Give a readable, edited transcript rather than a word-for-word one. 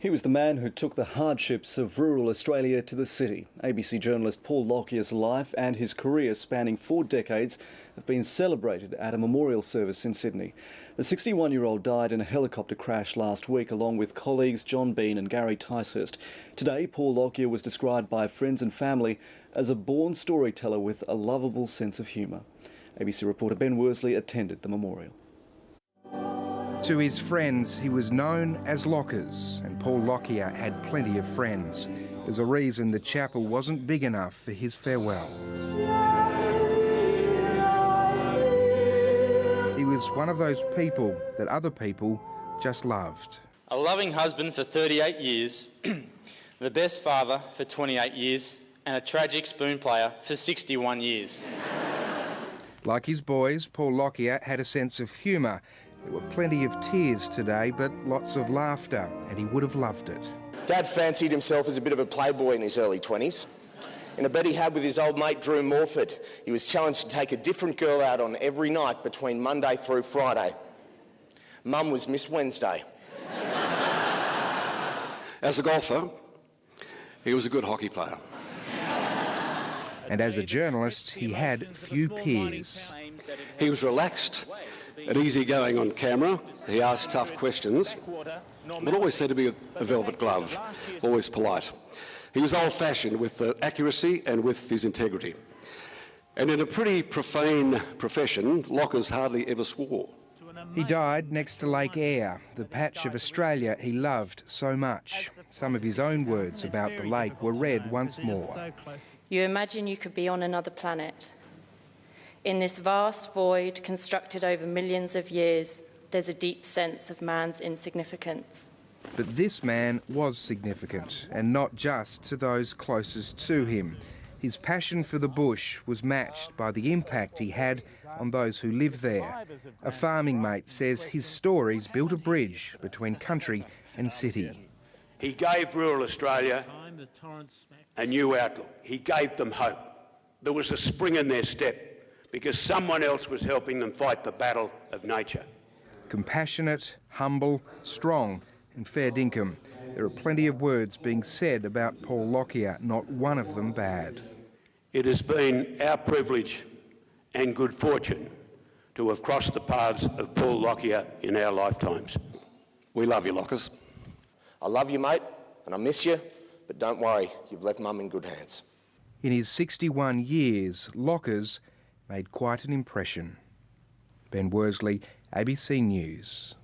He was the man who took the hardships of rural Australia to the city. ABC journalist Paul Lockyer's life and his career spanning 4 decades have been celebrated at a memorial service in Sydney. The 61-year-old died in a helicopter crash last week along with colleagues John Bean and Gary Ticehurst. Today, Paul Lockyer was described by friends and family as a born storyteller with a lovable sense of humour. ABC reporter Ben Worsley attended the memorial. To his friends, he was known as Lockers, and Paul Lockyer had plenty of friends. There's a reason the chapel wasn't big enough for his farewell. He was one of those people that other people just loved. A loving husband for 38 years, the best father for 28 years, and a tragic spoon player for 61 years. Like his boys, Paul Lockyer had a sense of humour. There were plenty of tears today, but lots of laughter, and he would have loved it. Dad fancied himself as a bit of a playboy in his early 20s. In a bet he had with his old mate Drew Morford, he was challenged to take a different girl out on every night between Monday through Friday. Mum was Miss Wednesday. As a golfer, he was a good hockey player. And as a journalist, he had few peers. He was relaxed and easygoing on camera. He asked tough questions, but always seemed to be a velvet glove, always polite. He was old-fashioned with accuracy and with his integrity. And in a pretty profane profession, Lockers hardly ever swore. He died next to Lake Eyre, the patch of Australia he loved so much. Some of his own words about the lake were read once more. You imagine you could be on another planet. In this vast void constructed over millions of years, there's a deep sense of man's insignificance. But this man was significant, and not just to those closest to him. His passion for the bush was matched by the impact he had on those who live there. A farming mate says his stories built a bridge between country and city. He gave rural Australia a new outlook. He gave them hope. There was a spring in their step because someone else was helping them fight the battle of nature. Compassionate, humble, strong and fair dinkum. There are plenty of words being said about Paul Lockyer, not one of them bad. It has been our privilege and good fortune to have crossed the paths of Paul Lockyer in our lifetimes. We love you, Lockers. I love you, mate, and I miss you, but don't worry, you've left Mum in good hands. In his 61 years, Lockers made quite an impression. Ben Worsley, ABC News.